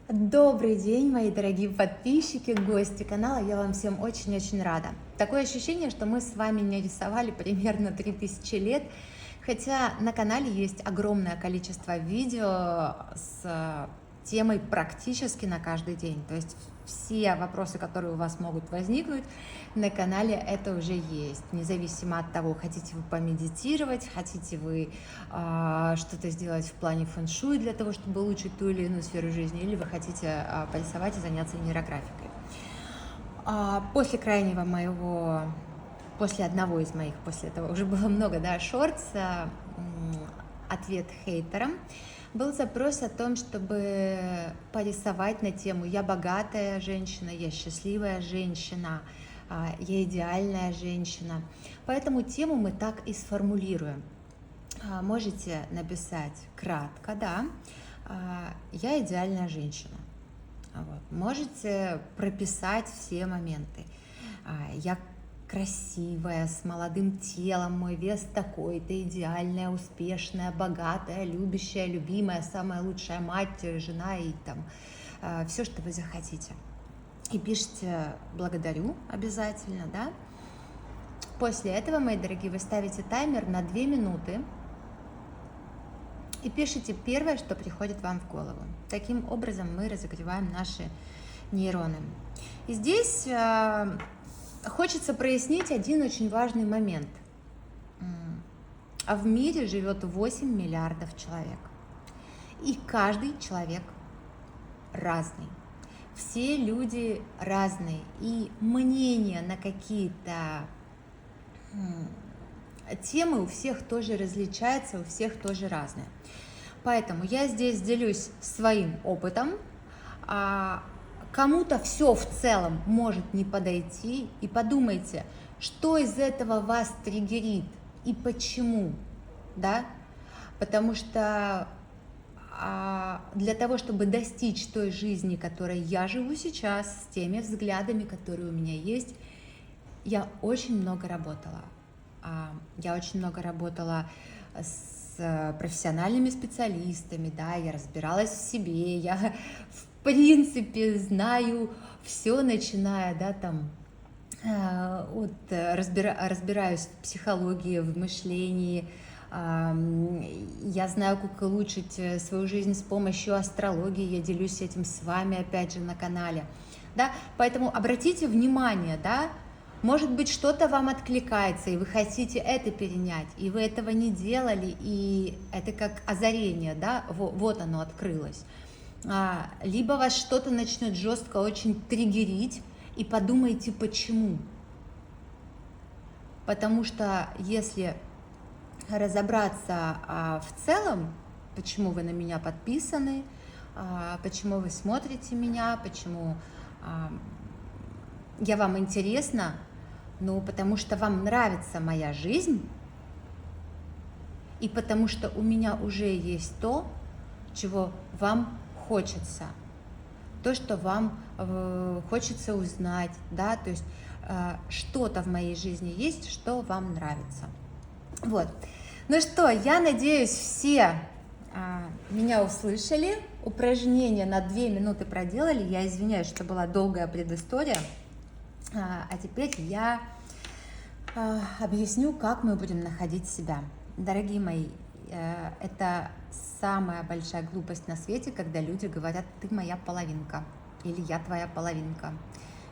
Добрый день, мои дорогие подписчики, гости канала. Я вам всем очень-очень рада. Такое ощущение, что мы с вами не рисовали примерно 3000 лет, хотя на канале есть огромное количество видео с темой практически на каждый день. То есть все вопросы, которые у вас могут возникнуть, на канале это уже есть. Независимо от того, хотите вы помедитировать, хотите вы что-то сделать в плане фэн-шуй для того, чтобы улучшить ту или иную сферу жизни, или вы хотите порисовать и заняться нейрографикой. После одного из моих, после этого уже было много, да, шортс, ответ хейтерам, был запрос о том, чтобы порисовать на тему «Я богатая женщина», «Я счастливая женщина», «Я идеальная женщина». Поэтому тему мы так и сформулируем. Можете написать кратко, да, «Я идеальная женщина». Вот. Можете прописать все моменты. «Я красивая, с молодым телом, мой вес такой-то, идеальная, успешная, богатая, любящая, любимая, самая лучшая мать, жена» и там все, что вы захотите. И пишите «благодарю» обязательно, да. После этого, мои дорогие, вы ставите таймер на 2 минуты и пишите первое, что приходит вам в голову. Таким образом мы разогреваем наши нейроны. И здесь хочется прояснить один очень важный момент. В мире живет 8 миллиардов человек. И каждый человек разный. Все люди разные. И мнения на какие-то темы у всех тоже различаются, у всех тоже разные. Поэтому я здесь делюсь своим опытом. Кому-то все в целом может не подойти, и подумайте, что из этого вас триггерит и почему, да? Потому что для того, чтобы достичь той жизни, которой я живу сейчас, с теми взглядами, которые у меня есть, я очень много работала. Я очень много работала с профессиональными специалистами, да, я разбиралась в себе, я в принципе знаю все, начиная, да, там, разбираюсь в психологии, в мышлении, я знаю, как улучшить свою жизнь с помощью астрологии, я делюсь этим с вами, опять же, на канале, да, поэтому обратите внимание, да, может быть, что-то вам откликается, и вы хотите это перенять, и вы этого не делали, и это как озарение, да, вот оно открылось. Либо вас что-то начнет жестко очень триггерить, и подумайте, почему. Потому что если разобраться в целом, почему вы на меня подписаны, почему вы смотрите меня, почему я вам интересна, ну, потому что вам нравится моя жизнь, и потому что у меня уже есть то, чего вам хочется, то, что вам хочется узнать, да, то есть что-то в моей жизни есть, что вам нравится. Вот. Ну что, я надеюсь, все меня услышали, упражнение на 2 минуты проделали, я извиняюсь, что была долгая предыстория. А теперь я объясню, как мы будем находить себя. Дорогие мои, это самая большая глупость на свете, когда люди говорят: ты моя половинка или я твоя половинка.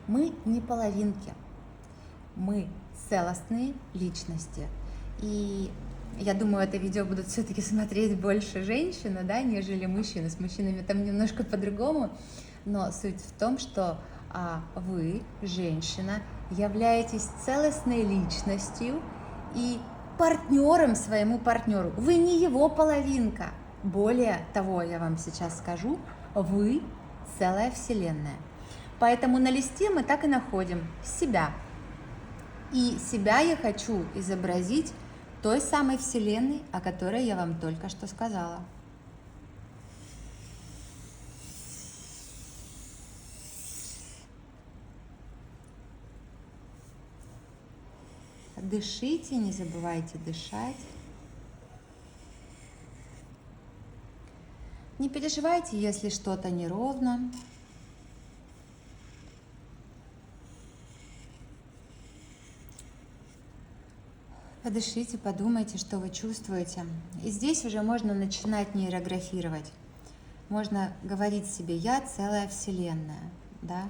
Мы не половинки, мы целостные личности. И я думаю, это видео будут все-таки смотреть больше женщины, да, нежели мужчины. С мужчинами там немножко по-другому, но суть в том, что вы, женщина, являетесь целостной личностью и партнером своему партнеру. Вы не его половинка. Более того, я вам сейчас скажу, вы целая вселенная. Поэтому на листе мы так и находим себя. И себя я хочу изобразить той самой вселенной, о которой я вам только что сказала. Дышите, не забывайте дышать. Не переживайте, если что-то неровно. Подышите, подумайте, что вы чувствуете. И здесь уже можно начинать нейрографировать. Можно говорить себе: я целая вселенная, да?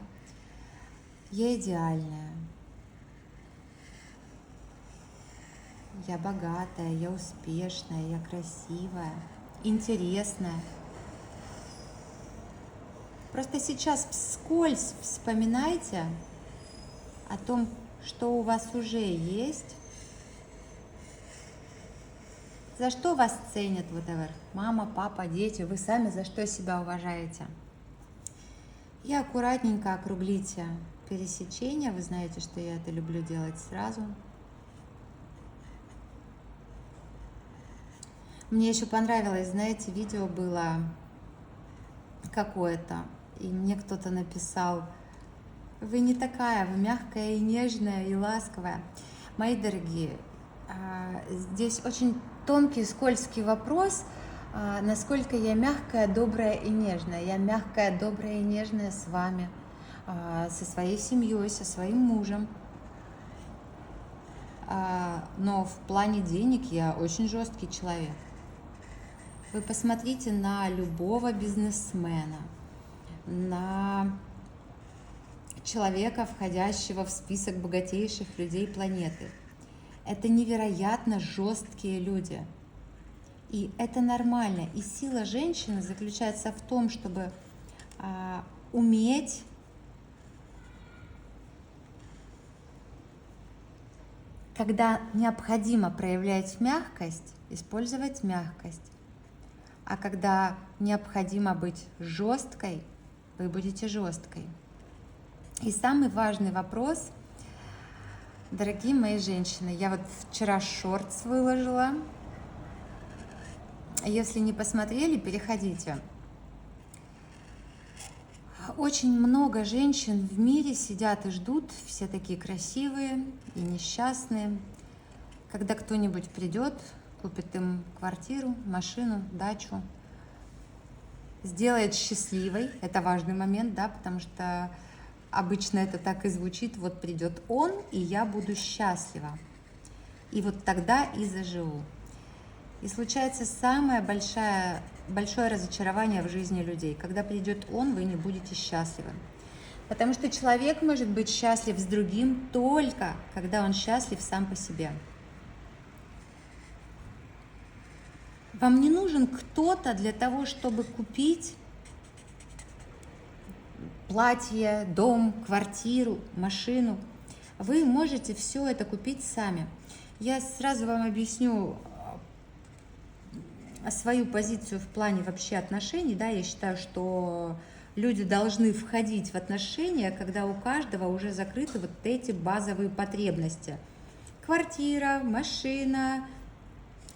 Я идеальная, я богатая, я успешная, я красивая, интересная. Просто сейчас вскользь вспоминайте о том, что у вас уже есть, за что вас ценят, whatever, мама, папа, дети, вы сами за что себя уважаете. И аккуратненько округлите пересечения, вы знаете, что я это люблю делать сразу. Мне еще понравилось, знаете, видео было какое-то, и мне кто-то написал: вы не такая, вы мягкая и нежная и ласковая. Мои дорогие, здесь очень тонкий, скользкий вопрос, насколько я мягкая, добрая и нежная. Я мягкая, добрая и нежная с вами, со своей семьей, со своим мужем. Но в плане денег я очень жесткий человек. Вы посмотрите на любого бизнесмена, на человека, входящего в список богатейших людей планеты. Это невероятно жесткие люди. И это нормально. И сила женщины заключается в том, чтобы уметь когда необходимо проявлять мягкость, использовать мягкость. А когда необходимо быть жесткой, вы будете жесткой. И самый важный вопрос, дорогие мои женщины, я вот вчера шортс выложила. Если не посмотрели, переходите. Очень много женщин в мире сидят и ждут, все такие красивые и несчастные, когда кто-нибудь придет, купит им квартиру, машину, дачу, сделает счастливой. Это важный момент, да, потому что обычно это так и звучит: вот придет он, и я буду счастлива. И вот тогда и заживу. И случается самое большое разочарование в жизни людей. Когда придет он, вы не будете счастливы. Потому что человек может быть счастлив с другим только когда он счастлив сам по себе. Вам не нужен кто-то для того, чтобы купить платье, дом, квартиру, машину. Вы можете все это купить сами. Я сразу вам объясню свою позицию в плане вообще отношений. Да, я считаю, что люди должны входить в отношения, когда у каждого уже закрыты вот эти базовые потребности. Квартира, машина,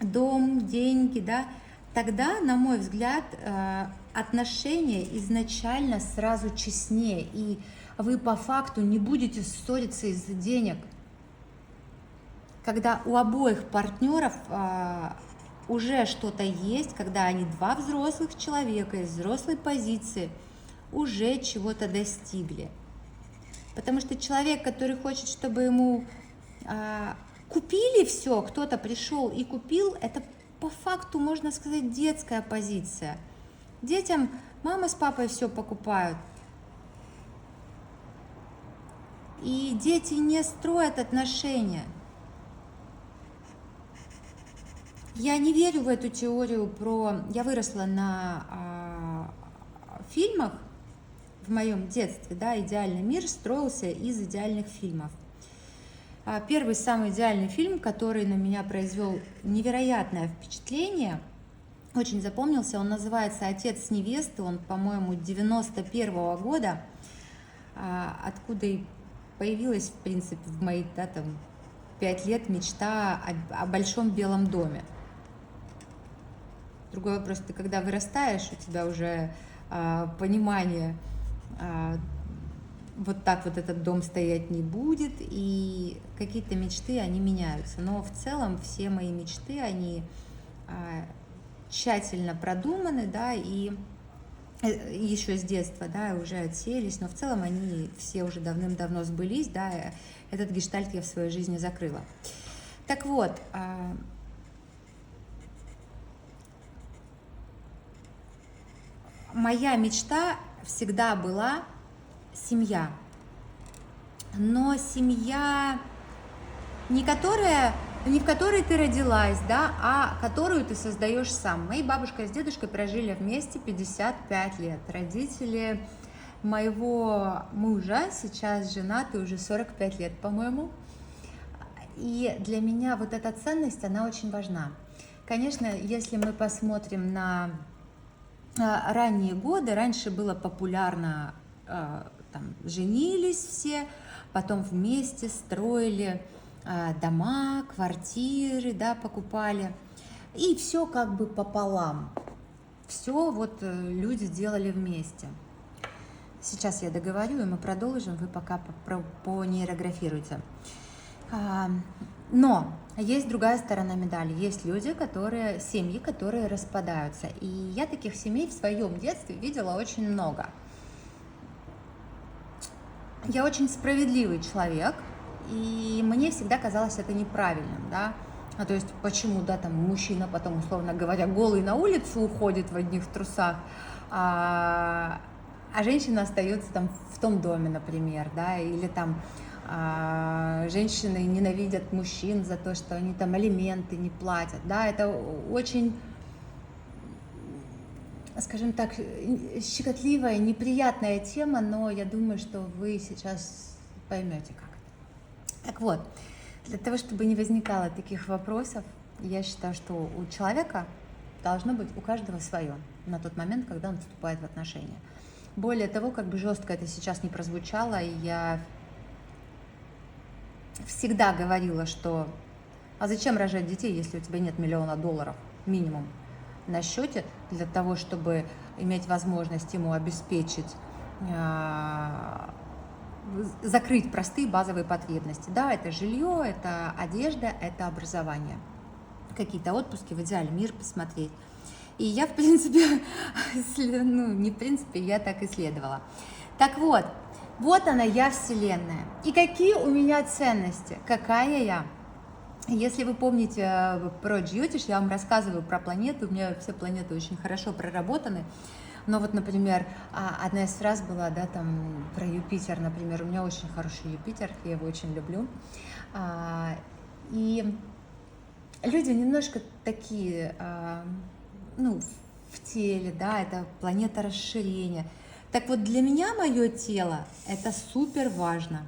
дом, деньги, да. Тогда, на мой взгляд, отношения изначально сразу честнее, и вы по факту не будете ссориться из-за денег. Когда у обоих партнеров уже что-то есть, когда они два взрослых человека из взрослой позиции уже чего-то достигли. Потому что человек, который хочет, чтобы ему купили все, кто-то пришел и купил, это по факту, можно сказать, детская позиция. Детям мама с папой все покупают. И дети не строят отношения. Я не верю в эту теорию про... Я выросла на фильмах в моем детстве, да, идеальный мир строился из идеальных фильмов. Первый самый идеальный фильм, который на меня произвел невероятное впечатление, очень запомнился, он называется «Отец невесты», он, по-моему, 91-го года, откуда и появилась, в принципе, в мои 5 лет мечта о большом белом доме. Другой вопрос, ты когда вырастаешь, у тебя уже понимание, вот так вот этот дом стоять не будет, и какие-то мечты, они меняются. Но в целом все мои мечты, они тщательно продуманы, да, и еще с детства, да, уже отсеялись, но в целом они все уже давным-давно сбылись, да, этот гештальт я в своей жизни закрыла. Так вот, моя мечта всегда была семья, но семья не в которой ты родилась, да, а которую ты создаешь сам. Мои бабушка с дедушкой прожили вместе 55 лет. Родители моего мужа сейчас женаты уже 45 лет, по-моему. И для меня вот эта ценность, она очень важна. Конечно, если мы посмотрим на ранние годы, раньше было популярно, там, женились все, потом вместе строили дома, квартиры, да, покупали, и все как бы пополам, все вот люди делали вместе. Сейчас я договорю, и мы продолжим, вы пока понейрографируйте. Но есть другая сторона медали, есть люди, семьи, которые распадаются, и я таких семей в своем детстве видела очень много. Я очень справедливый человек, и мне всегда казалось это неправильным, да, то есть почему, да, там мужчина потом, условно говоря, голый на улицу уходит в одних трусах, а женщина остается там в том доме, например, да, или там женщины ненавидят мужчин за то, что они там алименты не платят, да, это очень, скажем так, щекотливая, неприятная тема, но я думаю, что вы сейчас поймете, как. Так вот, для того, чтобы не возникало таких вопросов, я считаю, что у человека должно быть у каждого свое на тот момент, когда он вступает в отношения. Более того, как бы жестко это сейчас не прозвучало, я всегда говорила, что а зачем рожать детей, если у тебя нет $1 миллиона минимум на счете для того, чтобы иметь возможность ему обеспечить, закрыть простые базовые потребности. Да, это жилье, это одежда, это образование. Какие-то отпуски, в идеале мир посмотреть. И я, в принципе, я так исследовала. Так вот, вот она, я Вселенная. И какие у меня ценности? Какая я? Если вы помните про Джьотиш, я вам рассказываю про планеты, у меня все планеты очень хорошо проработаны. Но вот, например, одна из фраз была, да, там, про Юпитер, например, у меня очень хороший Юпитер, я его очень люблю. И люди немножко такие, в теле, да, это планета расширения. Так вот, для меня мое тело – это супер важно.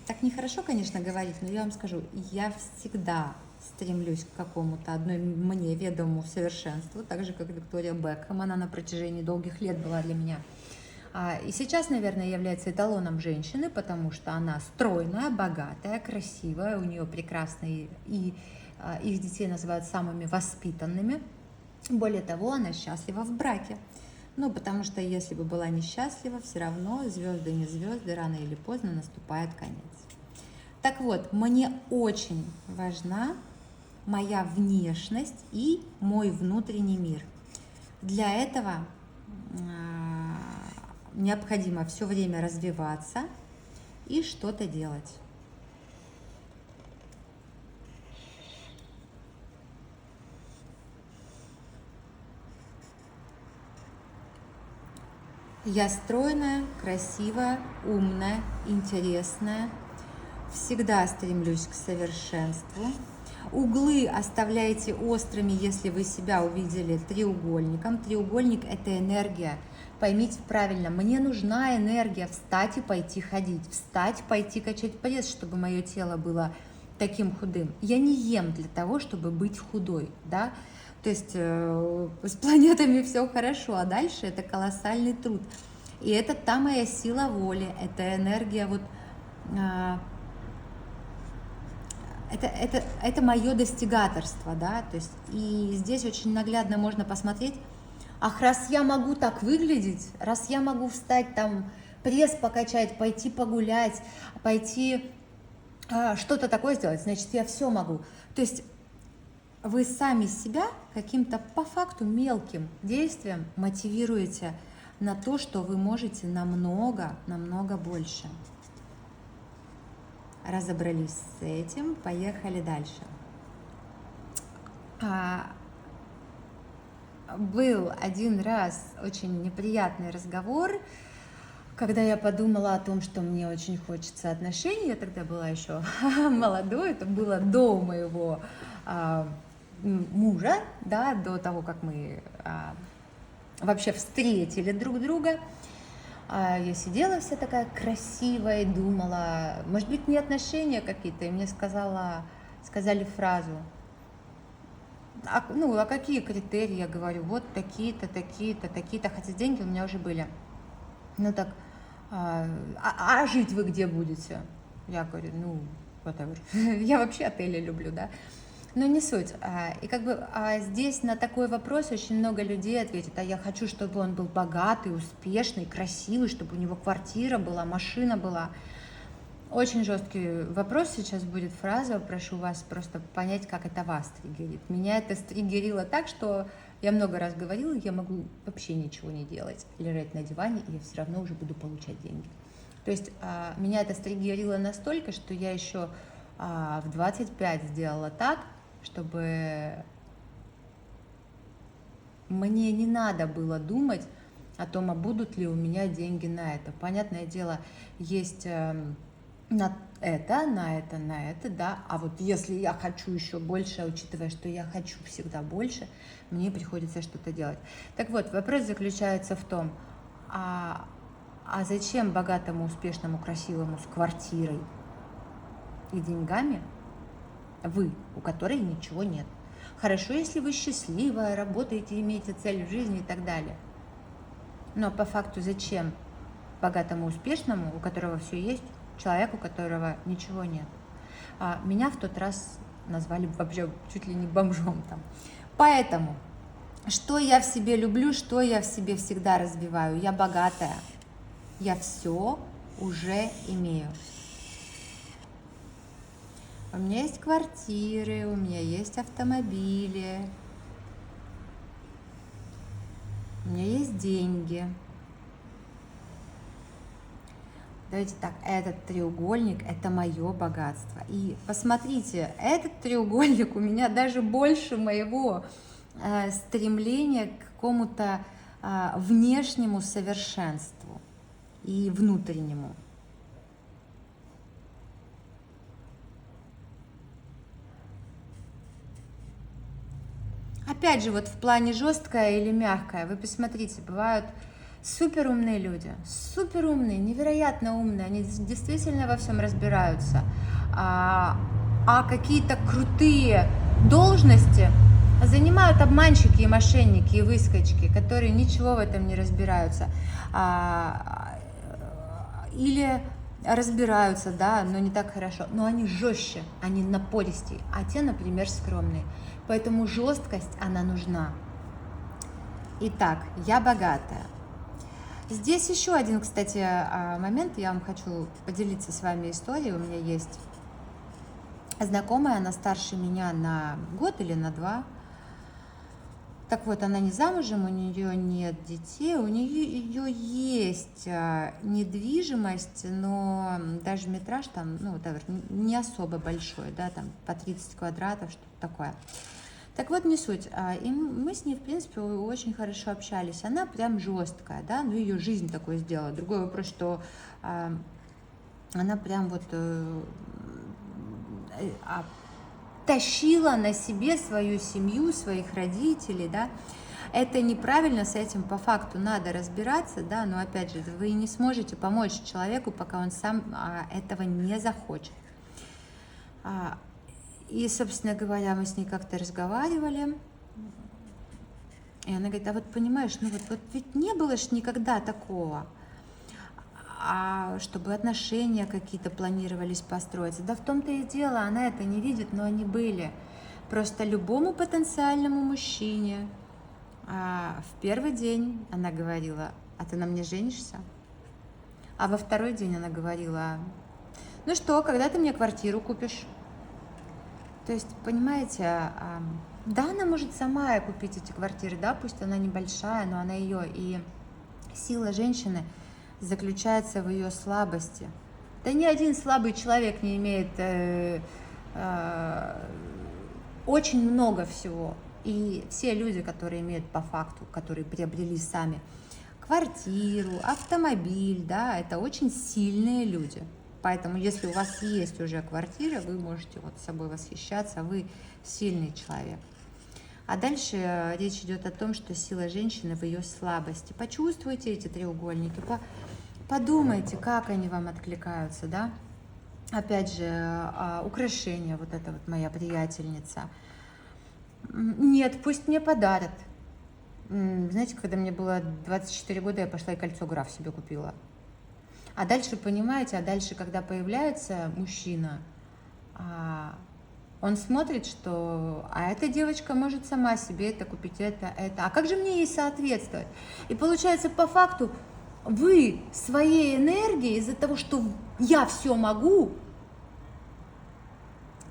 Так нехорошо, конечно, говорить, но я вам скажу, я всегда стремлюсь к какому-то одной мне ведомому совершенству, так же, как Виктория Бекхэм, она на протяжении долгих лет была для меня. И сейчас, наверное, является эталоном женщины, потому что она стройная, богатая, красивая, у нее прекрасные, и их детей называют самыми воспитанными. Более того, она счастлива в браке. Потому что если бы была несчастлива, все равно звезды не звезды, рано или поздно наступает конец. Так вот, мне очень важна моя внешность и мой внутренний мир. Для этого необходимо все время развиваться и что-то делать. Я стройная, красивая, умная, интересная. Всегда стремлюсь к совершенству. Углы оставляйте острыми, если вы себя увидели треугольником. Треугольник – это энергия. Поймите правильно, мне нужна энергия встать и пойти ходить, встать, пойти качать пресс, чтобы мое тело было таким худым. Я не ем для того, чтобы быть худой, да? То есть с планетами все хорошо, а дальше это колоссальный труд. И это та моя сила воли, это энергия, это мое достигаторство, да, то есть и здесь очень наглядно можно посмотреть, раз я могу так выглядеть, раз я могу встать там, пресс покачать, пойти погулять, пойти что-то такое сделать, значит, я все могу. То есть вы сами себя каким-то по факту мелким действием мотивируете на то, что вы можете намного больше. Разобрались с этим, поехали дальше. Был один раз очень неприятный разговор, когда я подумала о том, что мне очень хочется отношений. Я тогда была еще молодой, это было до моего мужа, да, до того, как мы вообще встретили друг друга. Я сидела вся такая красивая и думала, может быть, не отношения какие-то, и мне сказали фразу: а какие критерии? Я говорю, вот такие-то, такие-то, такие-то, хотя деньги у меня уже были. Ну так, а жить вы где будете? Я говорю, whatever. Я вообще отели люблю, да. Но не суть. И как бы здесь на такой вопрос очень много людей ответит: а я хочу, чтобы он был богатый, успешный, красивый, чтобы у него квартира была, машина была. Очень жесткий вопрос сейчас будет, фраза, прошу вас просто понять, как это вас триггерит. Меня это стриггерило так, что я много раз говорила, я могу вообще ничего не делать, лежать на диване, и я все равно уже буду получать деньги. То есть меня это стриггерило настолько, что я еще в 25 сделала так, чтобы мне не надо было думать о том, а будут ли у меня деньги на это. Понятное дело, есть на это, да, а вот если я хочу еще больше, учитывая, что я хочу всегда больше, мне приходится что-то делать. Так вот, вопрос заключается в том, а зачем богатому, успешному, красивому с квартирой и деньгами вы, у которой ничего нет? Хорошо, если вы счастливая, работаете, имеете цель в жизни и так далее. Но по факту зачем богатому, успешному, у которого все есть, человеку, у которого ничего нет? Меня в тот раз назвали вообще чуть ли не бомжом там. Поэтому, что я в себе люблю, что я в себе всегда развиваю? Я богатая, я все уже имею. У меня есть квартиры, у меня есть автомобили, у меня есть деньги. Давайте так, этот треугольник – это мое богатство. И посмотрите, этот треугольник у меня даже больше моего стремления к какому-то внешнему совершенству и внутреннему. Опять же, вот в плане жесткое или мягкое, вы посмотрите, бывают супер умные люди, супер умные, невероятно умные, они действительно во всем разбираются, а какие-то крутые должности занимают обманщики и мошенники и выскочки, которые ничего в этом не разбираются, или разбираются, да, но не так хорошо, но они жестче, они напористее, а те, например, скромные. Поэтому жесткость, она нужна. Итак, я богатая. Здесь еще один, кстати, момент. Я вам хочу поделиться с вами историей. У меня есть знакомая, она старше меня на год или на 2. Так вот, она не замужем, у нее нет детей, у нее есть недвижимость, но даже метраж там, не особо большой, да, там по 30 квадратов, что-то такое. Так вот, не суть. И мы с ней, в принципе, очень хорошо общались. Она прям жесткая, да, ее жизнь такое сделала. Другой вопрос, что она прям вот тащила на себе свою семью, своих родителей, да. Это неправильно, с этим по факту надо разбираться, да, но опять же, вы не сможете помочь человеку, пока он сам этого не захочет. И, собственно говоря, мы с ней как-то разговаривали, и она говорит, а вот понимаешь, вот ведь не было ж никогда такого, чтобы отношения какие-то планировались построиться. Да в том-то и дело, она это не видит, но они были. Просто любому потенциальному мужчине в первый день она говорила, а ты на мне женишься? А во второй день она говорила, ну что, когда ты мне квартиру купишь? То есть, понимаете, Да, она может сама купить эти квартиры, да, пусть она небольшая, но она ее. И сила женщины заключается в ее слабости. Да ни один слабый человек не имеет очень много всего. И все люди, которые имеют по факту, которые приобрели сами квартиру, автомобиль, да, это очень сильные люди. Поэтому, если у вас есть уже квартира, вы можете вот собой восхищаться, вы сильный человек. А дальше речь идет о том, что сила женщины в ее слабости. Почувствуйте эти треугольники, подумайте, как они вам откликаются, да. Опять же, украшения, вот эта вот моя приятельница. Нет, пусть мне подарят. Знаете, когда мне было 24 года, я пошла и кольцо граф себе купила. А дальше, понимаете, когда появляется мужчина, он смотрит, что эта девочка может сама себе это купить, это. А как же мне ей соответствовать? И получается, по факту, вы своей энергией, из-за того, что я все могу,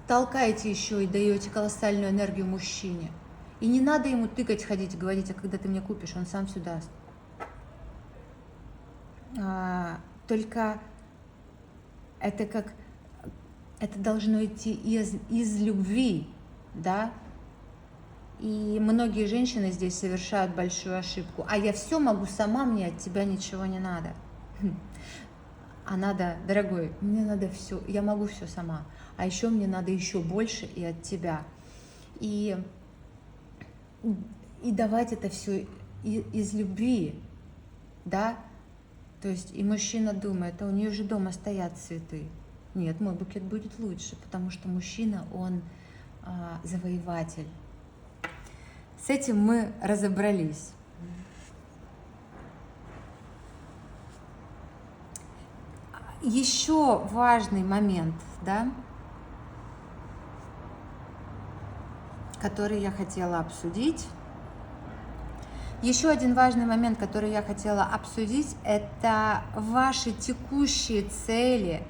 толкаете еще и даете колоссальную энергию мужчине. И не надо ему тыкать, ходить и говорить, а когда ты мне купишь, он сам все даст. Только это должно идти из любви, да? И многие женщины здесь совершают большую ошибку. А я все могу сама, мне от тебя ничего не надо. А надо, дорогой, мне надо все, я могу все сама. А еще мне надо еще больше и от тебя. И давать это все из любви, да? То есть и мужчина думает, а у нее же дома стоят цветы. Нет, мой букет будет лучше, потому что мужчина, он завоеватель. С этим мы разобрались. Еще важный момент, да, который я хотела обсудить. Еще один важный момент, который я хотела обсудить, это ваши текущие цели,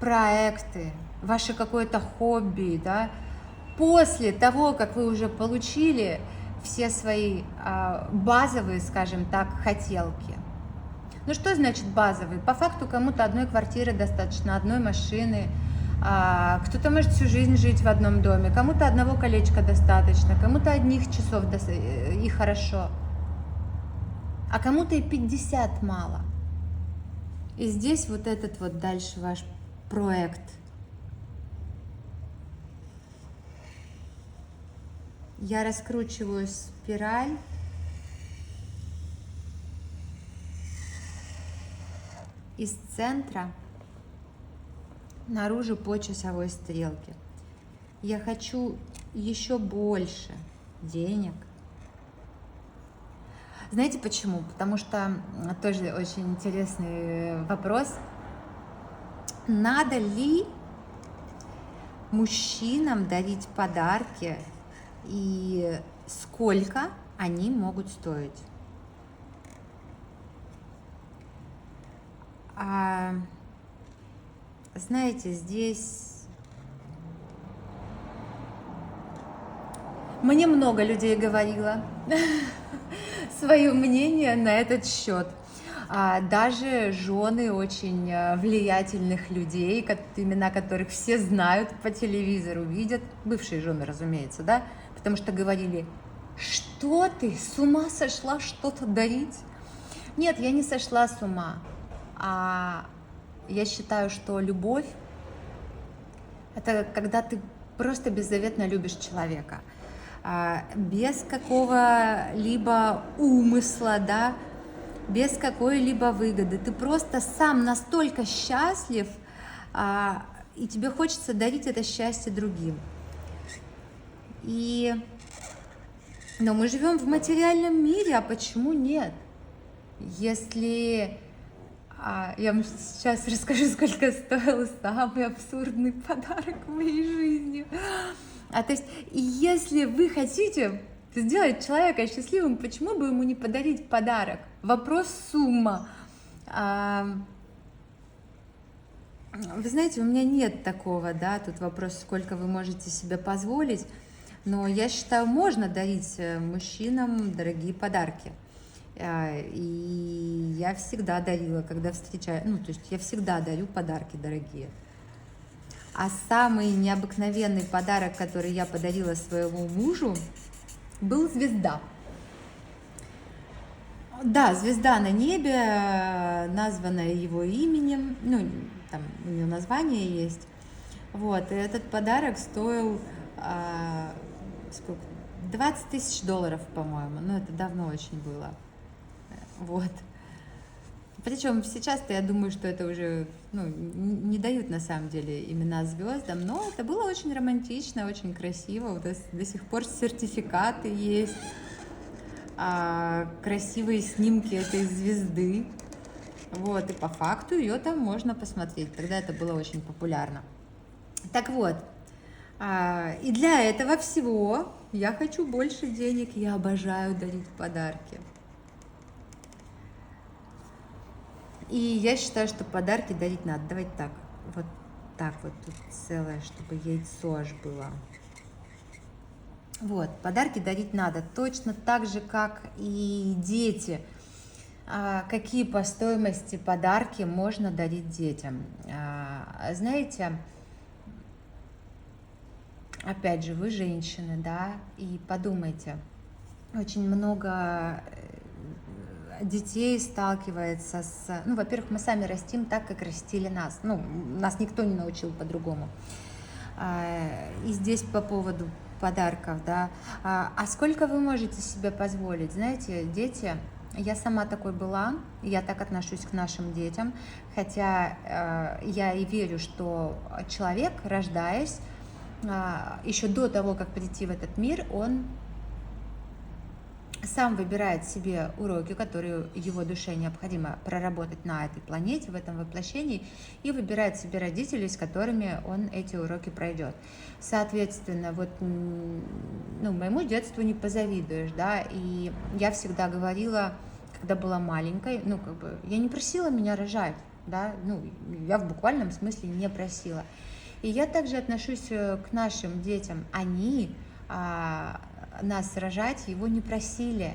проекты, ваше какое-то хобби, да, после того, как вы уже получили все свои базовые, скажем так, хотелки. Ну что значит базовые? По факту кому-то одной квартиры достаточно, одной машины, кто-то может всю жизнь жить в одном доме, кому-то одного колечка достаточно, кому-то одних часов и хорошо, а кому-то и 50 мало. И здесь вот этот вот дальше ваш проект. Я раскручиваю спираль. Из центра наружу по часовой стрелке. Я хочу еще больше денег. Знаете почему? Потому что тоже очень интересный вопрос. Надо ли мужчинам дарить подарки и сколько они могут стоить? Знаете, здесь мне много людей говорило свое мнение на этот счет. Даже жены очень влиятельных людей, имена которых все знают, по телевизору видят, бывшие жены, разумеется, да, потому что говорили, что ты, с ума сошла что-то дарить? Нет, я не сошла с ума, я считаю, что любовь – это когда ты просто беззаветно любишь человека, без какого-либо умысла, да, без какой-либо выгоды. Ты просто сам настолько счастлив, и тебе хочется дарить это счастье другим. Но мы живем в материальном мире, а почему нет? Если... Я вам сейчас расскажу, сколько стоил самый абсурдный подарок в моей жизни. То есть, если вы хотите сделать человека счастливым, почему бы ему не подарить подарок? Вопрос сумма. Вы знаете, у меня нет такого, да, тут вопрос, сколько вы можете себе позволить. Но я считаю, можно дарить мужчинам дорогие подарки. И я всегда дарила, когда встречаю, ну, то есть я всегда дарю подарки дорогие. А самый необыкновенный подарок, который я подарила своему мужу, был звезда. Да, звезда на небе, названная его именем, ну, там у нее название есть. Вот, и этот подарок стоил сколько? 20 тысяч долларов, по-моему. Ну, это давно очень было. Вот. Причем сейчас-то я думаю, что это уже не дают на самом деле имена звездам, но это было очень романтично, очень красиво. Вот до сих пор сертификаты есть, красивые снимки этой звезды. Вот, и по факту ее там можно посмотреть. Тогда это было очень популярно. Так вот, и для этого всего я хочу больше денег, я обожаю дарить подарки. И я считаю, что подарки дарить надо. Давайте так вот тут целое, чтобы яйцо аж было. Вот, подарки дарить надо. Точно так же, как и дети. Какие по стоимости подарки можно дарить детям? Знаете, опять же, вы женщины, да, и подумайте, очень много детей сталкивается с... Ну, во-первых, мы сами растим так, как растили нас. Ну, нас никто не научил по-другому. И здесь по поводу подарков, да. А сколько вы можете себе позволить? Знаете, дети... Я сама такой была, я так отношусь к нашим детям, хотя я и верю, что человек, рождаясь, еще до того, как прийти в этот мир, он сам выбирает себе уроки, которые его душе необходимо проработать на этой планете, в этом воплощении, и выбирает себе родителей, с которыми он эти уроки пройдет. Соответственно, вот, моему детству не позавидуешь, да, и я всегда говорила, когда была маленькой, я не просила меня рожать, да, я в буквальном смысле не просила. И я также отношусь к нашим детям. Они нас рожать его не просили.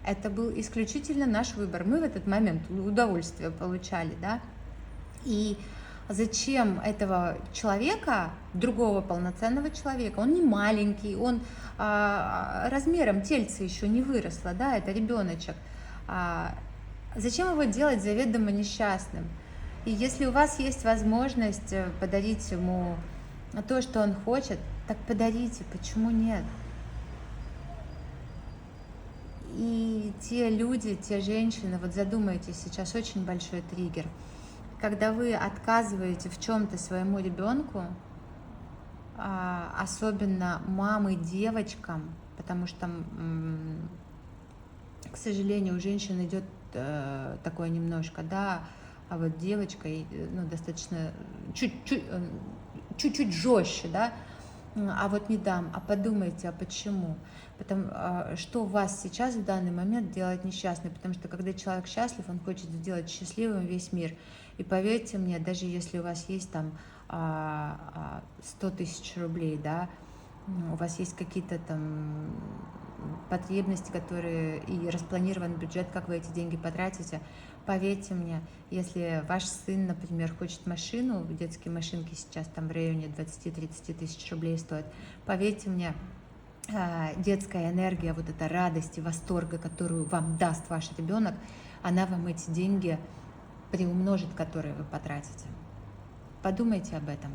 Это был исключительно наш выбор. Мы в этот момент удовольствие получали, да. И зачем этого человека, другого полноценного человека, он не маленький, он размером тельце еще не выросло, да, это ребеночек. Зачем его делать заведомо несчастным? И если у вас есть возможность подарить ему то, что он хочет, так подарите, почему нет? И те люди, те женщины, вот задумайтесь, сейчас очень большой триггер. Когда вы отказываете в чем-то своему ребенку, особенно мамы девочкам, потому что, к сожалению, у женщин идет такое немножко, да, а вот девочка достаточно чуть-чуть жестче, да, а вот не дам, а подумайте, а почему? Что вас сейчас в данный момент делает несчастным? Потому что когда человек счастлив, он хочет сделать счастливым весь мир. И поверьте мне, даже если у вас есть там 100 тысяч рублей, да, у вас есть какие-то там потребности, которые и распланирован бюджет, как вы эти деньги потратите, поверьте мне, если ваш сын, например, хочет машину, детские машинки сейчас там в районе 20-30 тысяч рублей стоят, поверьте мне, детская энергия, вот эта радость и восторга, которую вам даст ваш ребенок, она вам эти деньги приумножит, которые вы потратите. Подумайте об этом.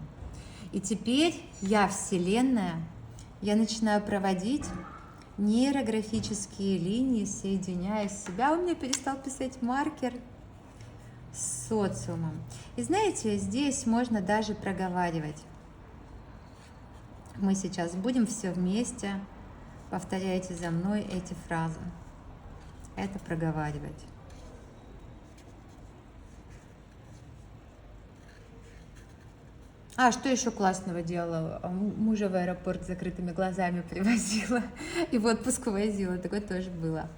И теперь я, Вселенная, я начинаю проводить нейрографические линии, соединяя себя. У меня перестал писать маркер с социумом. И знаете, здесь можно даже проговаривать. Мы сейчас будем все вместе. Повторяйте за мной эти фразы. Это проговаривать. Что еще классного делала? Мужа в аэропорт с закрытыми глазами привозила и в отпуск увозила. Такое тоже было.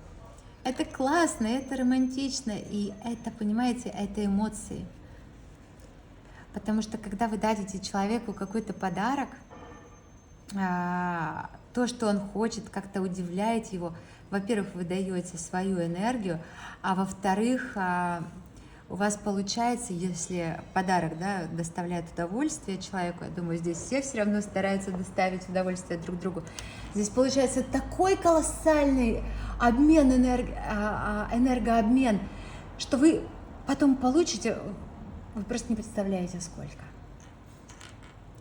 Это классно, это романтично, и это, понимаете, это эмоции. Потому что когда вы дарите человеку какой-то подарок, то, что он хочет, как-то удивляете его. Во-первых, вы даете свою энергию, а во-вторых, у вас получается, если подарок, да, доставляет удовольствие человеку, я думаю, здесь все равно стараются доставить удовольствие друг другу, здесь получается такой колоссальный обмен, энергообмен, что вы потом получите, вы просто не представляете сколько.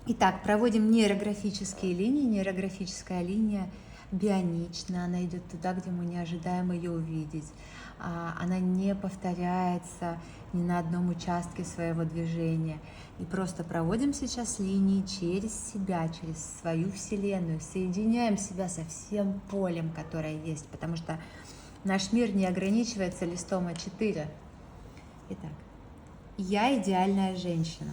Итак, проводим нейрографические линии. Нейрографическая линия бионична, она идет туда, где мы не ожидаем ее увидеть. Она не повторяется ни на одном участке своего движения. И просто проводим сейчас линии через себя, через свою Вселенную, соединяем себя со всем полем, которое есть, потому что наш мир не ограничивается листом А4. Итак, я идеальная женщина.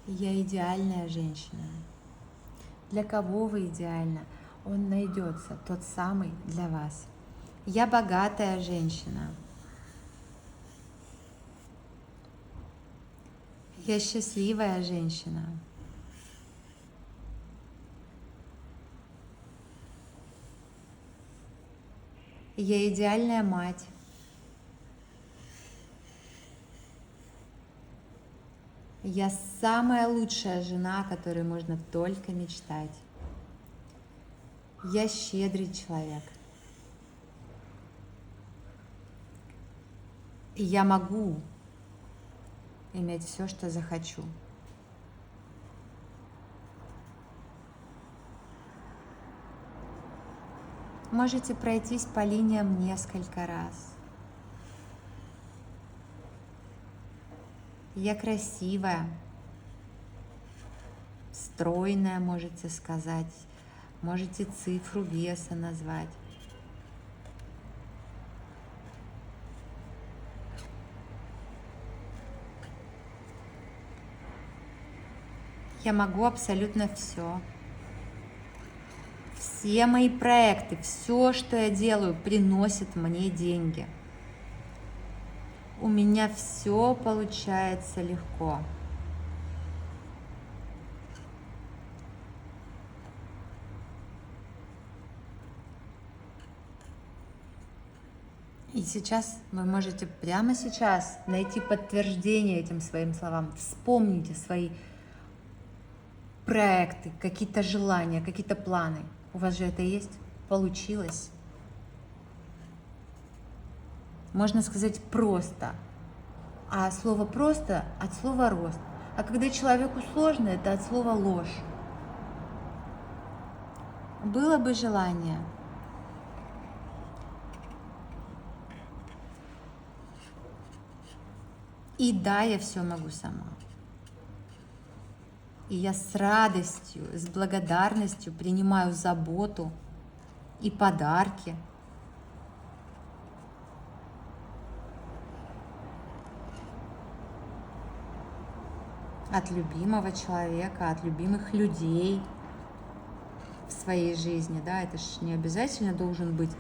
Я идеальная женщина. Для кого вы идеальна? Он найдется, тот самый для вас. Я богатая женщина. Я счастливая женщина. Я идеальная мать. Я самая лучшая жена, о которой можно только мечтать. Я щедрый человек. И я могу иметь все, что захочу. Можете пройтись по линиям несколько раз. Я красивая, стройная, можете сказать. Можете цифру веса назвать. Я могу абсолютно все. Все мои проекты, все, что я делаю, приносит мне деньги. У меня все получается легко. И сейчас вы можете прямо сейчас найти подтверждение этим своим словам. Вспомните свои проекты, какие-то желания, какие-то планы. У вас же это есть? Получилось? Можно сказать просто. А слово «просто» от слова «рост». А когда человеку сложно, это от слова «ложь». Было бы желание. И да, я все могу сама. И я с радостью, с благодарностью принимаю заботу и подарки. От любимого человека, от любимых людей в своей жизни, да, это ж не обязательно должен быть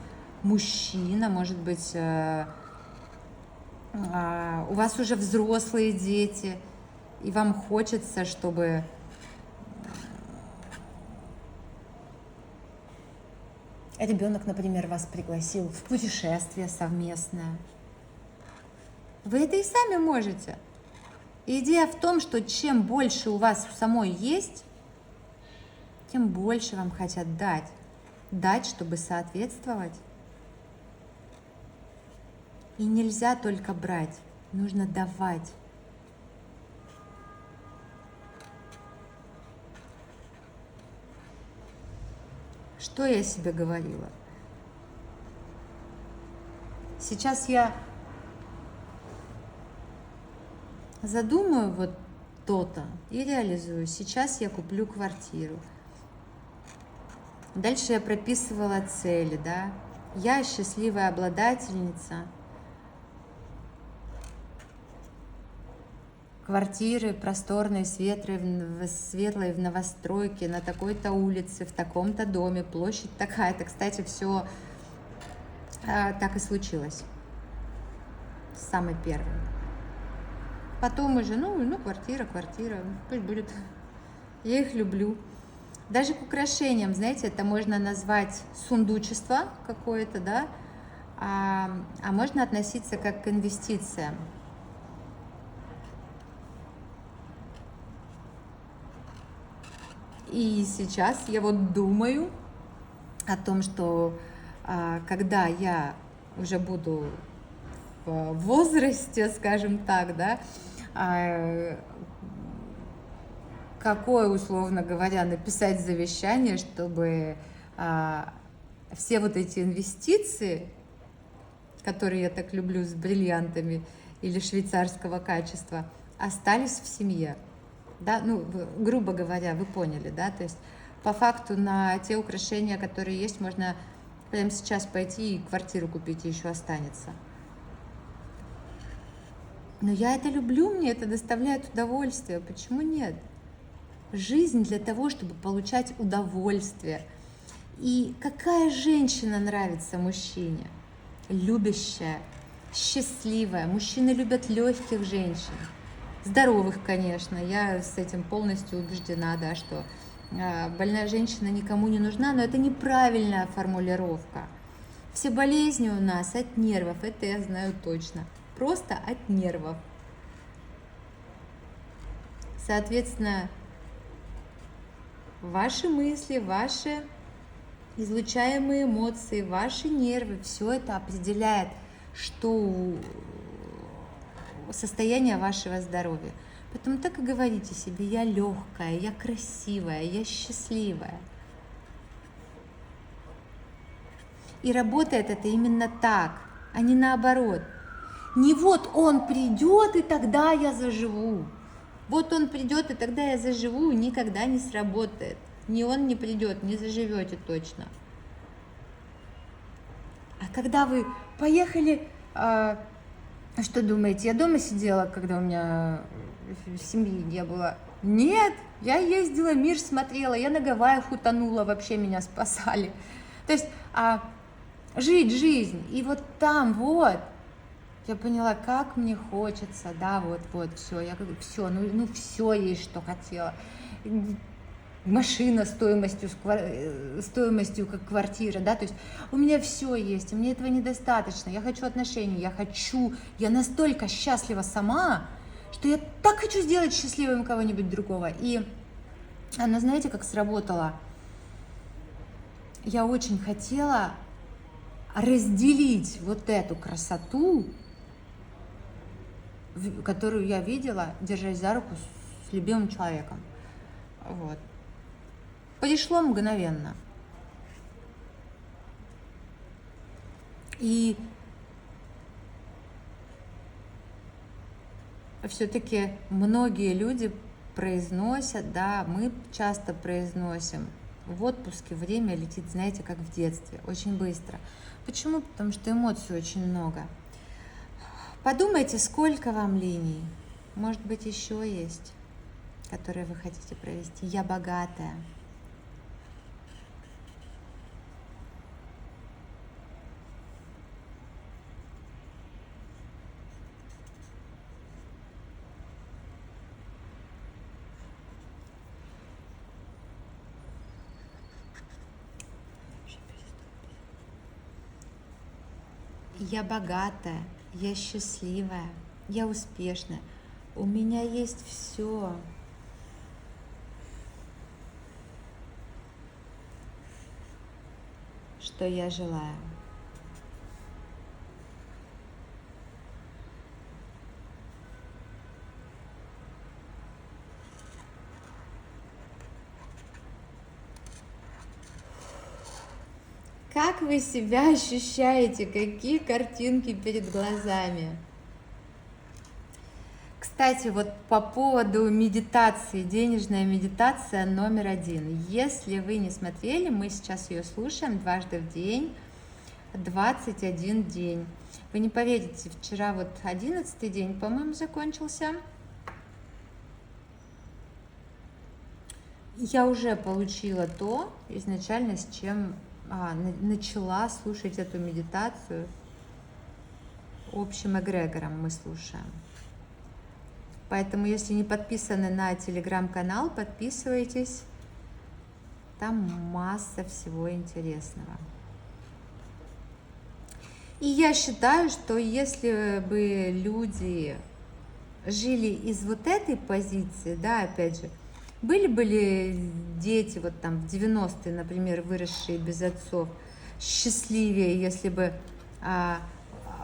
мужчина, может быть, у вас уже взрослые дети, и вам хочется, чтобы ребенок, например, вас пригласил в путешествие совместное. Вы это и сами можете. Идея в том, что чем больше у вас самой есть, тем больше вам хотят дать. Дать, чтобы соответствовать. И нельзя только брать, нужно давать. Что я себе говорила? Сейчас я задумаю вот то-то и реализую. Сейчас я куплю квартиру. Дальше я прописывала цели, да. Я счастливая обладательница квартиры просторной, светлой в новостройке, на такой-то улице, в таком-то доме, площадь такая-то. Кстати, все так и случилось. Самый первый. Потом уже, квартира, пусть будет. Я их люблю. Даже к украшениям, знаете, это можно назвать сундучество какое-то, да, а можно относиться как к инвестициям. И сейчас я вот думаю о том, что когда я уже буду в возрасте, скажем так, да, а, какое, условно говоря, написать завещание, чтобы все вот эти инвестиции, которые я так люблю с бриллиантами или швейцарского качества, остались в семье. Да, ну, грубо говоря, вы поняли, да, то есть по факту на те украшения, которые есть, можно прямо сейчас пойти и квартиру купить, и еще останется. Но я это люблю, мне это доставляет удовольствие, почему нет? Жизнь для того, чтобы получать удовольствие. И какая женщина нравится мужчине? Любящая, счастливая. Мужчины любят легких женщин. Здоровых, конечно. Я с этим полностью убеждена, да, что больная женщина никому не нужна, но это неправильная формулировка. Все болезни у нас от нервов, это я знаю точно. Просто от нервов. Соответственно, ваши мысли, ваши излучаемые эмоции, ваши нервы, все это определяет, что состояние вашего здоровья. Поэтому так и говорите себе: я легкая, я красивая, я счастливая. И работает это именно так, а не наоборот. Не вот он придет, и тогда я заживу. Вот он придет, и тогда я заживу, никогда не сработает. Ни он не придет, не заживете точно. А когда вы поехали, что думаете, я дома сидела, когда у меня семьи не было? Нет, я ездила, мир смотрела, я на Гавайях утонула, вообще меня спасали. То есть жить жизнь, и вот там вот, я поняла, как мне хочется, да, вот, все, я говорю, все, ну все есть, что хотела. Машина стоимостью как квартира, да, то есть у меня все есть, и мне этого недостаточно, я хочу отношений, я настолько счастлива сама, что я так хочу сделать счастливым кого-нибудь другого. И она, знаете, как сработала? Я очень хотела разделить вот эту красоту, которую я видела, держась за руку с любимым человеком. Вот. Пришло мгновенно. И все-таки многие люди произносят, да, мы часто произносим: в отпуске время летит, знаете, как в детстве, очень быстро. Почему? Потому что эмоций очень много. Подумайте, сколько вам линий, может быть, еще есть, которые вы хотите провести. Я богатая. Я богатая, я счастливая, я успешная. У меня есть все. Что я желаю. Как вы себя ощущаете? Какие картинки перед глазами? Кстати, вот по поводу медитации, денежная медитация номер 1. Если вы не смотрели, мы сейчас ее слушаем дважды в день, 21 день. Вы не поверите, вчера вот 11-й день, по-моему, закончился. Я уже получила то изначально, с чем начала слушать эту медитацию. Общим эгрегором мы слушаем. Поэтому, если не подписаны на телеграм-канал, подписывайтесь. там масса всего интересного. И я считаю, что если бы люди жили из вот этой позиции, да, опять же, были бы ли дети вот там в 90-е, например, выросшие без отцов, счастливее, если бы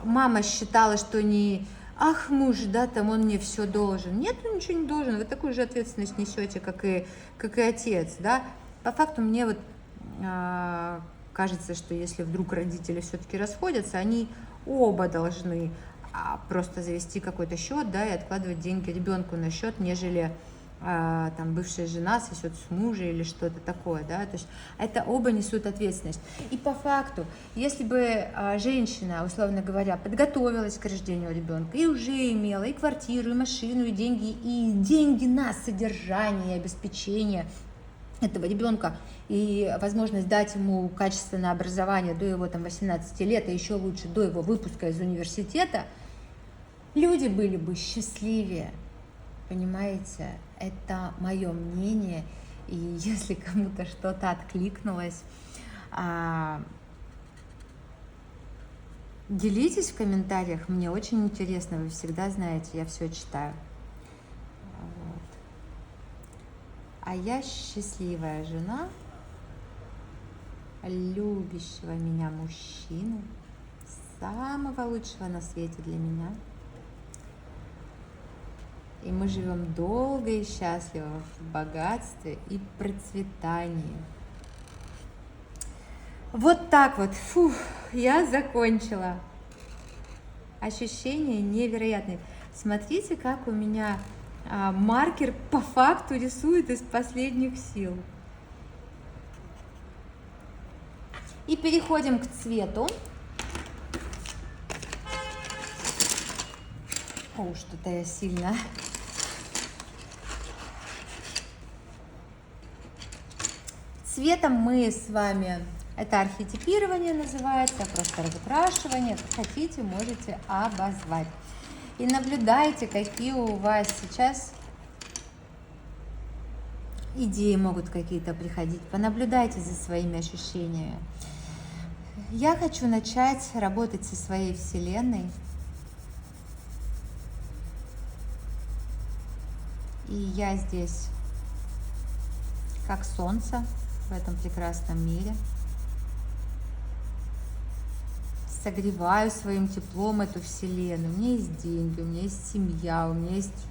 мама считала, что не ах, муж, да, там он мне все должен. Нет, он ничего не должен, вы такую же ответственность несете, как и отец, да. По факту мне вот кажется, что если вдруг родители все-таки расходятся, они оба должны просто завести какой-то счет, да, и откладывать деньги ребенку на счет, нежели там бывшая жена сосет с мужа или что-то такое, да, то есть это оба несут ответственность. И по факту, если бы женщина, условно говоря, подготовилась к рождению ребенка и уже имела и квартиру, и машину, и деньги на содержание, обеспечение этого ребенка, и возможность дать ему качественное образование до его там 18 лет, а еще лучше до его выпуска из университета, люди были бы счастливее, понимаете? Это мое мнение, и если кому-то что-то откликнулось, делитесь в комментариях, мне очень интересно, вы всегда знаете, я все читаю. Вот. А я счастливая жена любящего меня мужчины, самого лучшего на свете для меня. И мы живем долго и счастливо в богатстве и процветании. Вот так вот. Фух, я закончила. Ощущения невероятные. Смотрите, как у меня маркер по факту рисует из последних сил. И переходим к цвету. О, что-то я сильно. Цветом мы с вами, это архетипирование называется, просто разукрашивание, как хотите, можете обозвать. И наблюдайте, какие у вас сейчас идеи могут какие-то приходить. Понаблюдайте за своими ощущениями. Я хочу начать работать со своей Вселенной. И я здесь как солнце в этом прекрасном мире. Согреваю своим теплом эту Вселенную. У меня есть деньги, у меня есть семья, у меня есть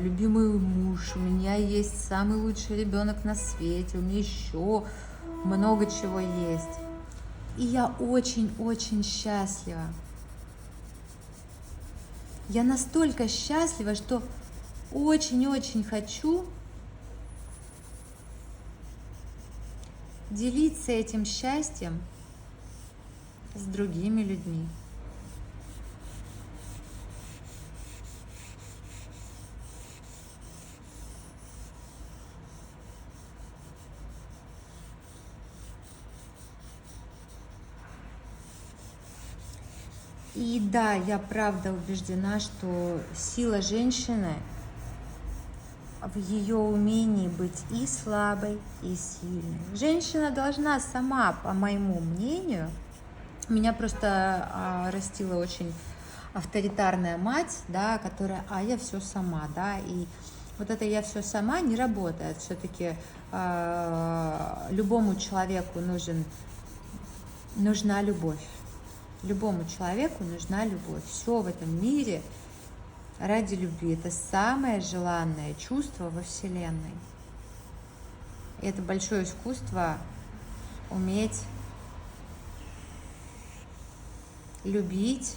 любимый муж, у меня есть самый лучший ребенок на свете, у меня еще много чего есть. И я очень-очень счастлива. Я настолько счастлива, что очень-очень хочу делиться этим счастьем с другими людьми. И да, я правда убеждена, что сила женщины в ее умении быть и слабой, и сильной. Женщина должна сама, по моему мнению, меня просто растила очень авторитарная мать, да, которая, я все сама, да, и вот это я все сама не работает. Все-таки любому человеку нужна любовь. Любому человеку нужна любовь. Все в этом мире ради любви. Это самое желанное чувство во Вселенной. И это большое искусство уметь любить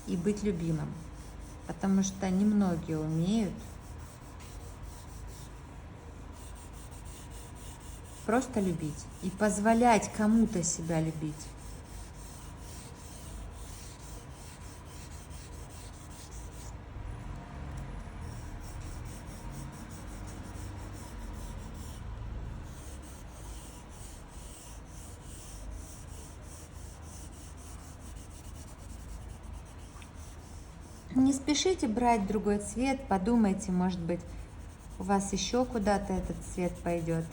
и быть любимым. Потому что немногие умеют просто любить и позволять кому-то себя любить. Не спешите брать другой цвет, подумайте, может быть, У вас еще куда-то этот цвет пойдет.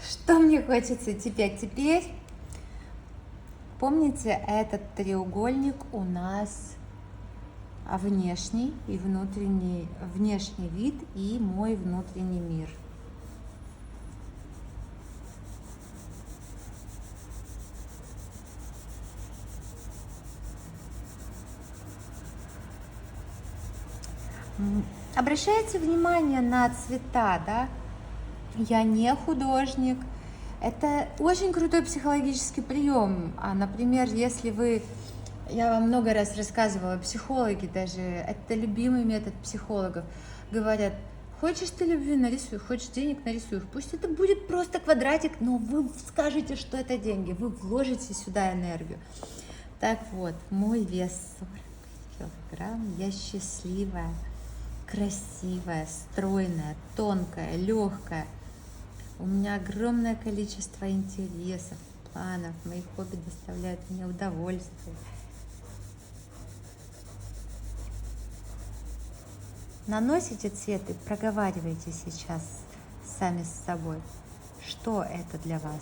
Что мне хочется теперь? Теперь, помните, этот треугольник у нас внешний и внутренний, внешний вид и мой внутренний мир. Обращайте внимание на цвета, да? Я не художник. Это очень крутой психологический прием. Например, если вы, я вам много раз рассказывала, психологи даже, это любимый метод психологов, говорят, хочешь ты любви, нарисуй, хочешь денег, нарисуй. Пусть это будет просто квадратик, но вы скажете, что это деньги, вы вложите сюда энергию. Так вот, мой вес 40 килограмм, я счастливая, красивая, стройная, тонкая, легкая. У меня огромное количество интересов, планов, мои хобби доставляют мне удовольствие. Наносите цвет и проговаривайте сейчас сами с собой, что это для вас.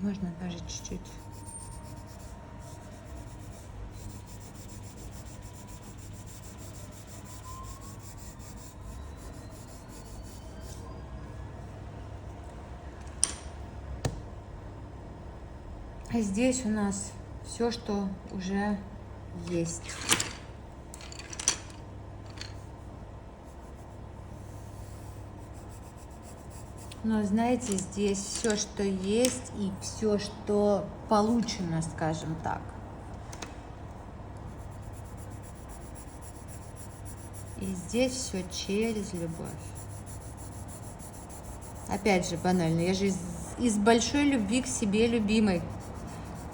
Можно даже чуть-чуть. А здесь у нас все, что уже есть. Но знаете, здесь все, что есть, и все, что получено, скажем так. И здесь все через любовь. Опять же, банально, я же из большой любви к себе любимой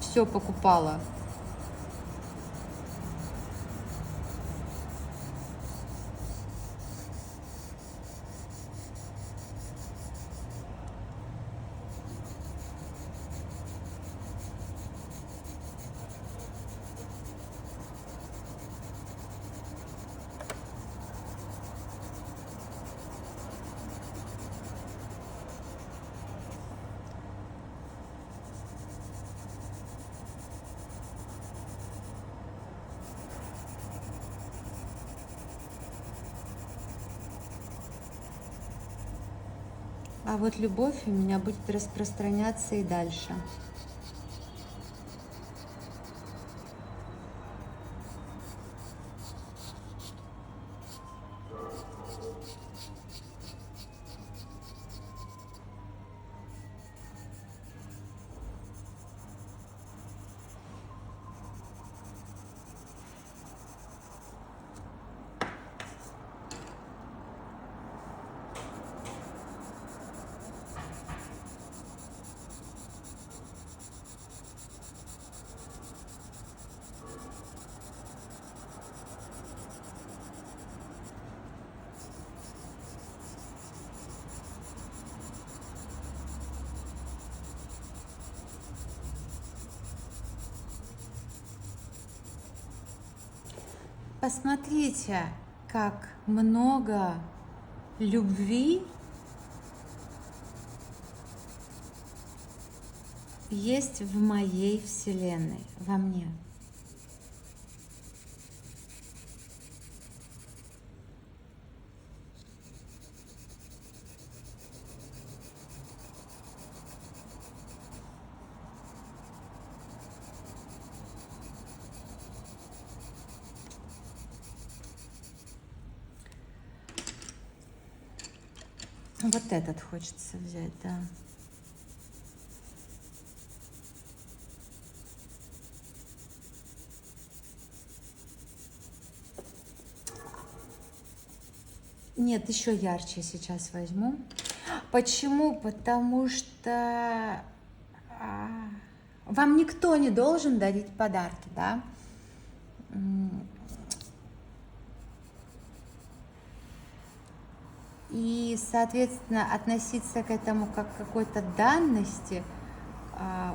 все покупала. А вот любовь у меня будет распространяться и дальше. посмотрите, как много любви есть в моей вселенной, во мне. Вот этот хочется взять, да. Нет, еще ярче сейчас возьму. Почему? Потому что вам никто не должен дарить подарки, да? И, соответственно, относиться к этому как к какой-то данности,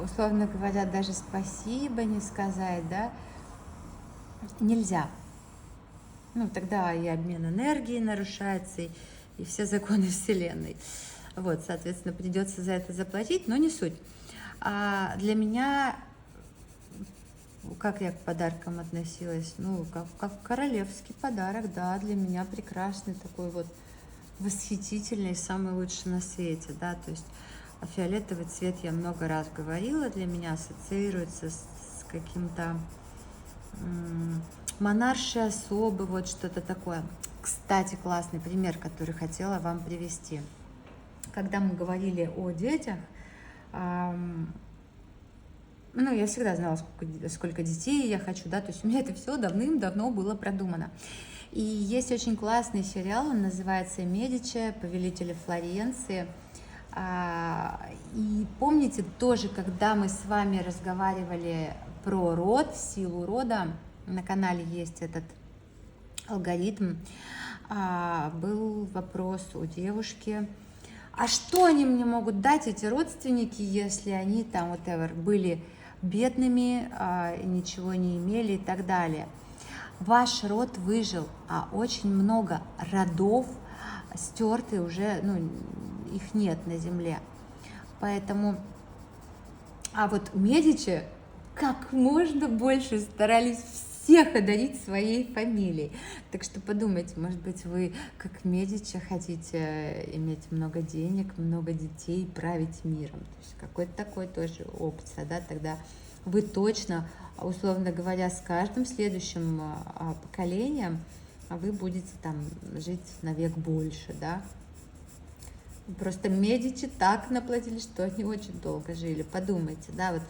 условно говоря, даже спасибо не сказать, да, нельзя. Ну, тогда и обмен энергией нарушается, и все законы Вселенной. Вот, соответственно, придется за это заплатить, но не суть. Для меня, как я к подаркам относилась? Ну, как королевский подарок, да, для меня прекрасный такой вот, восхитительный, самый лучший на свете, да, то есть фиолетовый цвет, я много раз говорила, для меня ассоциируется с каким-то монаршей особы, вот что-то такое. Кстати, классный пример, который хотела вам привести. Когда мы говорили о детях, ну, я всегда знала, сколько детей я хочу, да, то есть у меня это все давным-давно было продумано. И есть очень классный сериал, он называется «Медичи. Повелители Флоренции». И помните тоже, когда мы с вами разговаривали про род, силу рода, на канале есть этот алгоритм, был вопрос у девушки, а что они мне могут дать, эти родственники, если они там whatever, были бедными, ничего не имели и так далее. Ваш род выжил, а очень много родов стерты уже, ну, их нет на земле. Поэтому, вот Медичи как можно больше старались всех одарить своей фамилией. Так что подумайте, может быть, вы как Медичи хотите иметь много денег, много детей, править миром. То есть какой-то такой тоже опция, да, тогда вы точно, условно говоря, с каждым следующим поколением вы будете там жить навек больше, да. Просто Медичи так наплатили, что они очень долго жили. Подумайте, да, вот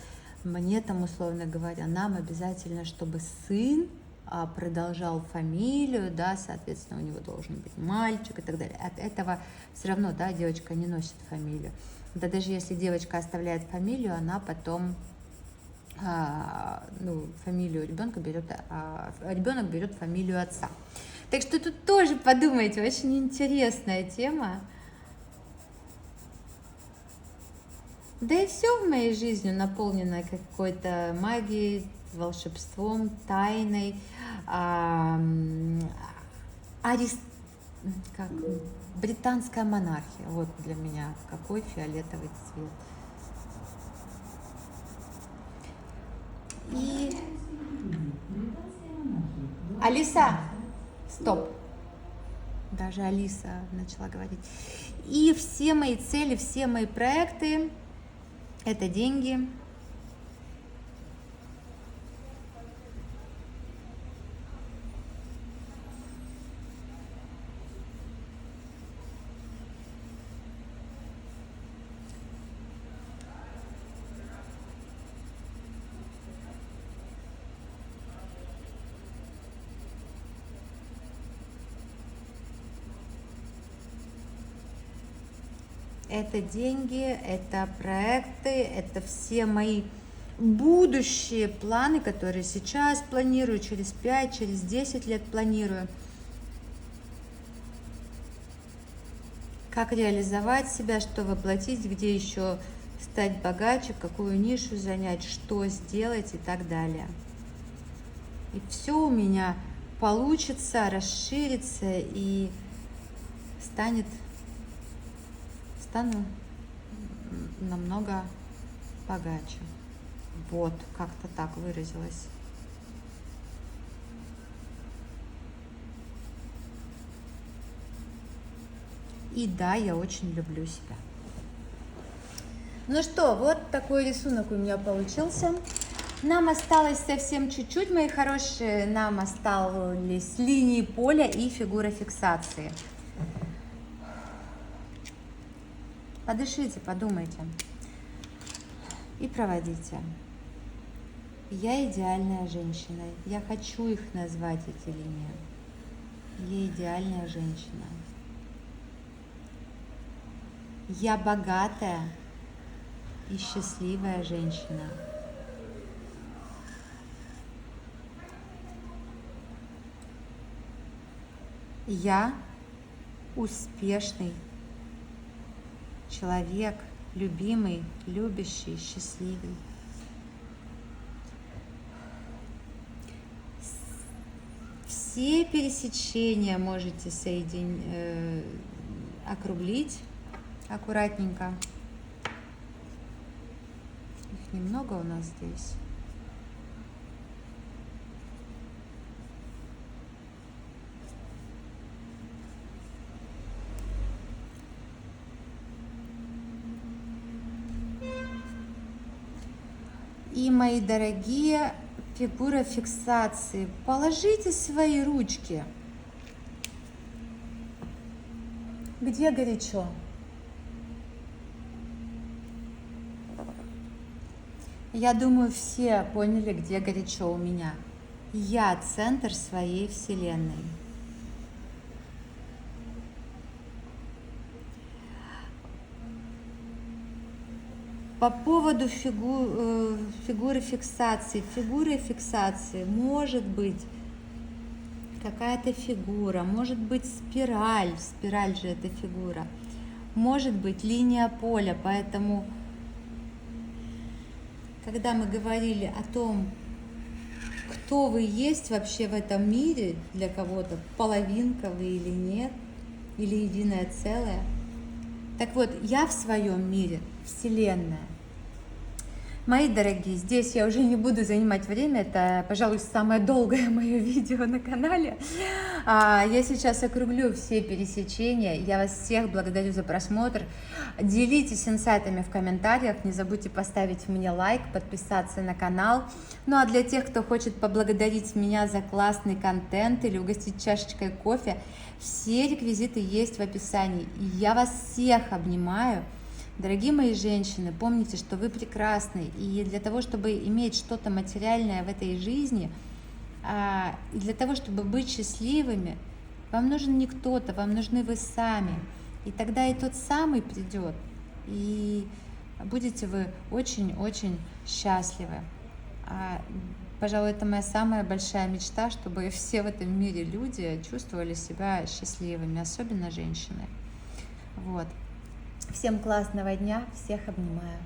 мне там, условно говоря, нам обязательно, чтобы сын продолжал фамилию, да, соответственно, у него должен быть мальчик и так далее. От этого все равно, да, девочка не носит фамилию. Да даже если девочка оставляет фамилию, она потом фамилию ребенка берет, ребенок берет фамилию отца. Так что тут тоже подумайте, очень интересная тема. Да и все в моей жизни наполнено какой-то магией, волшебством, тайной, британская монархия. Вот для меня какой фиолетовый цвет. И Алиса, стоп. Даже Алиса начала говорить. И все мои цели, все мои проекты – это деньги. Это деньги, это проекты, это все мои будущие планы, которые сейчас планирую, через 5, через 10 лет планирую. Как реализовать себя, что воплотить, где еще стать богаче, какую нишу занять, что сделать и так далее. И все у меня получится, расширится и стану намного богаче. Вот, как-то так выразилась. И да, я очень люблю себя. Ну что, вот такой рисунок у меня получился. Нам осталось совсем чуть-чуть, мои хорошие. Нам остались линии поля и фигура фиксации. Подышите, подумайте и проводите. Я идеальная женщина. Я хочу их назвать, эти линии. Я идеальная женщина. Я богатая и счастливая женщина. Я успешный человек, любимый, любящий, счастливый. Все пересечения можете округлить аккуратненько. Их немного у нас здесь. И, мои дорогие, фигура фиксации. Положите свои ручки. Где горячо? Я думаю, все поняли, где горячо у меня. Я центр своей вселенной. По поводу фигуры фиксации. Фигурой фиксации может быть какая-то фигура, может быть спираль же это фигура, может быть линия поля. Поэтому, когда мы говорили о том, кто вы есть вообще в этом мире, для кого-то половинка вы или нет, или единое целое. Так вот, я в своем мире Вселенная. Мои дорогие, здесь я уже не буду занимать время, это, пожалуй, самое долгое мое видео на канале. Я сейчас округлю все пересечения. Я вас всех благодарю за просмотр. Делитесь инсайтами в комментариях, не забудьте поставить мне лайк, подписаться на канал. Ну а для тех, кто хочет поблагодарить меня за классный контент или угостить чашечкой кофе, все реквизиты есть в описании. И я вас всех обнимаю. Дорогие мои женщины, помните, что вы прекрасны, и для того, чтобы иметь что-то материальное в этой жизни, и для того, чтобы быть счастливыми, вам нужен не кто-то, вам нужны вы сами. И тогда и тот самый придет, и будете вы очень-очень счастливы. Пожалуй, это моя самая большая мечта, чтобы все в этом мире люди чувствовали себя счастливыми, особенно женщины. Вот. Всем классного дня, всех обнимаю.